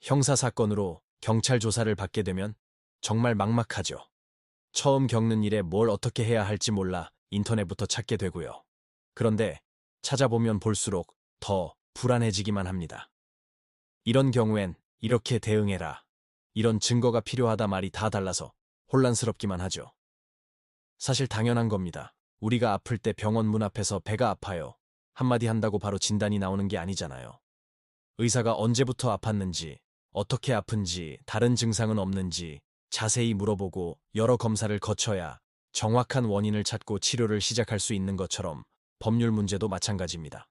형사사건으로 경찰 조사를 받게 되면 정말 막막하죠. 처음 겪는 일에 뭘 어떻게 해야 할지 몰라 인터넷부터 찾게 되고요. 그런데 찾아보면 볼수록 더 불안해지기만 합니다. 이런 경우엔 이렇게 대응해라. 이런 증거가 필요하다 말이 다 달라서 혼란스럽기만 하죠. 사실 당연한 겁니다. 우리가 아플 때 병원 문 앞에서 배가 아파요. 한마디 한다고 바로 진단이 나오는 게 아니잖아요. 의사가 언제부터 아팠는지, 어떻게 아픈지, 다른 증상은 없는지 자세히 물어보고 여러 검사를 거쳐야 정확한 원인을 찾고 치료를 시작할 수 있는 것처럼 법률 문제도 마찬가지입니다.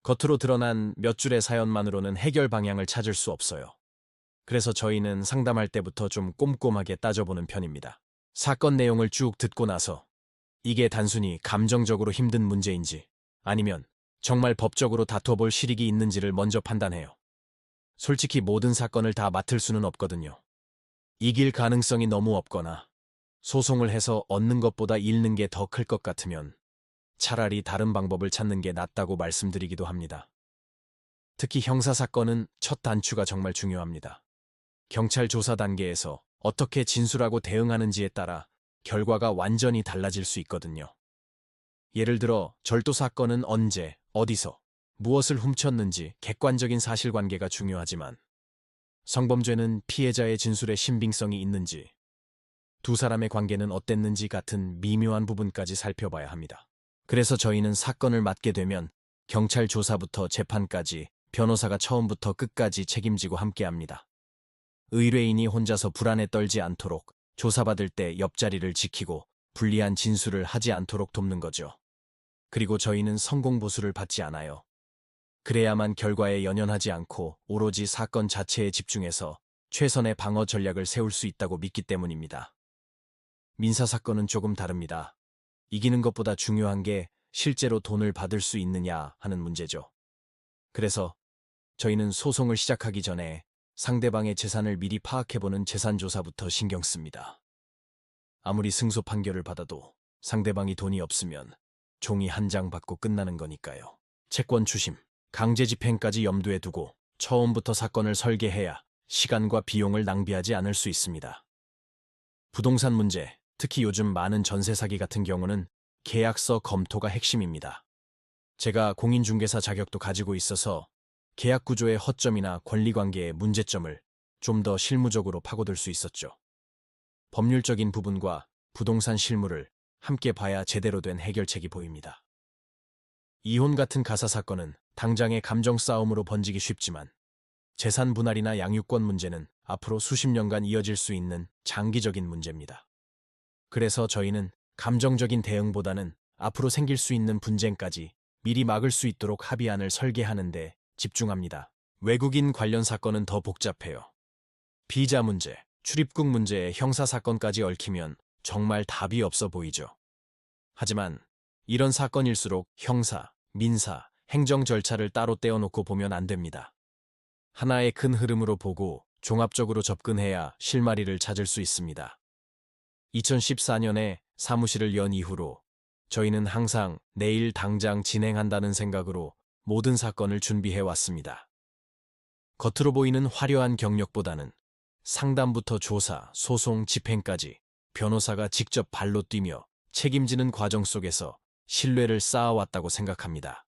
겉으로 드러난 몇 줄의 사연만으로는 해결 방향을 찾을 수 없어요. 그래서 저희는 상담할 때부터 좀 꼼꼼하게 따져보는 편입니다. 사건 내용을 쭉 듣고 나서 이게 단순히 감정적으로 힘든 문제인지 아니면 정말 법적으로 다퉈볼 실익이 있는지를 먼저 판단해요. 솔직히 모든 사건을 다 맡을 수는 없거든요. 이길 가능성이 너무 없거나 소송을 해서 얻는 것보다 잃는 게 더 클 것 같으면 차라리 다른 방법을 찾는 게 낫다고 말씀드리기도 합니다. 특히 형사사건은 첫 단추가 정말 중요합니다. 경찰 조사 단계에서 어떻게 진술하고 대응하는지에 따라 결과가 완전히 달라질 수 있거든요. 예를 들어 절도 사건은 언제, 어디서, 무엇을 훔쳤는지 객관적인 사실관계가 중요하지만 성범죄는 피해자의 진술에 신빙성이 있는지, 두 사람의 관계는 어땠는지 같은 미묘한 부분까지 살펴봐야 합니다. 그래서 저희는 사건을 맡게 되면 경찰 조사부터 재판까지 변호사가 처음부터 끝까지 책임지고 함께합니다. 의뢰인이 혼자서 불안에 떨지 않도록 조사받을 때 옆자리를 지키고 불리한 진술을 하지 않도록 돕는 거죠. 그리고 저희는 성공보수를 받지 않아요. 그래야만 결과에 연연하지 않고 오로지 사건 자체에 집중해서 최선의 방어 전략을 세울 수 있다고 믿기 때문입니다. 민사사건은 조금 다릅니다. 이기는 것보다 중요한 게 실제로 돈을 받을 수 있느냐 하는 문제죠. 그래서 저희는 소송을 시작하기 전에 상대방의 재산을 미리 파악해보는 재산조사부터 신경 씁니다. 아무리 승소 판결을 받아도 상대방이 돈이 없으면 종이 한 장 받고 끝나는 거니까요. 채권 추심, 강제 집행까지 염두에 두고 처음부터 사건을 설계해야 시간과 비용을 낭비하지 않을 수 있습니다. 부동산 문제, 특히 요즘 많은 전세 사기 같은 경우는 계약서 검토가 핵심입니다. 제가 공인중개사 자격도 가지고 있어서 계약 구조의 허점이나 권리관계의 문제점을 좀 더 실무적으로 파고들 수 있었죠. 법률적인 부분과 부동산 실무를 함께 봐야 제대로 된 해결책이 보입니다. 이혼 같은 가사 사건은 당장의 감정 싸움으로 번지기 쉽지만 재산 분할이나 양육권 문제는 앞으로 수십 년간 이어질 수 있는 장기적인 문제입니다. 그래서 저희는 감정적인 대응보다는 앞으로 생길 수 있는 분쟁까지 미리 막을 수 있도록 합의안을 설계하는 데 집중합니다. 외국인 관련 사건은 더 복잡해요. 비자 문제, 출입국 문제에 형사사건까지 얽히면 정말 답이 없어 보이죠. 하지만 이런 사건일수록 형사, 민사, 행정 절차를 따로 떼어놓고 보면 안 됩니다. 하나의 큰 흐름으로 보고 종합적으로 접근해야 실마리를 찾을 수 있습니다. 2014년에 사무실을 연 이후로 저희는 항상 내일 당장 진행한다는 생각으로 모든 사건을 준비해 왔습니다. 겉으로 보이는 화려한 경력보다는 상담부터 조사, 소송, 집행까지 변호사가 직접 발로 뛰며 책임지는 과정 속에서 신뢰를 쌓아왔다고 생각합니다.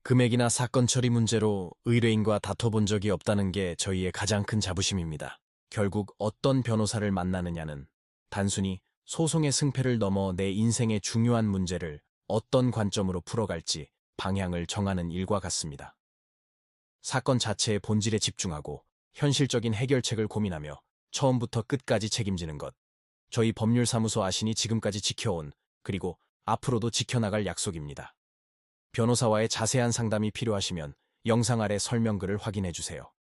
금액이나 사건 처리 문제로 의뢰인과 다퉈본 적이 없다는 게 저희의 가장 큰 자부심입니다. 결국 어떤 변호사를 만나느냐는 단순히 소송의 승패를 넘어 내 인생의 중요한 문제를 어떤 관점으로 풀어갈지 방향을 정하는 일과 같습니다. 사건 자체의 본질에 집중하고 현실적인 해결책을 고민하며 처음부터 끝까지 책임지는 것. 저희 법률사무소 아신이 지금까지 지켜온 그리고 앞으로도 지켜나갈 약속입니다. 변호사와의 자세한 상담이 필요하시면 영상 아래 설명글을 확인해 주세요.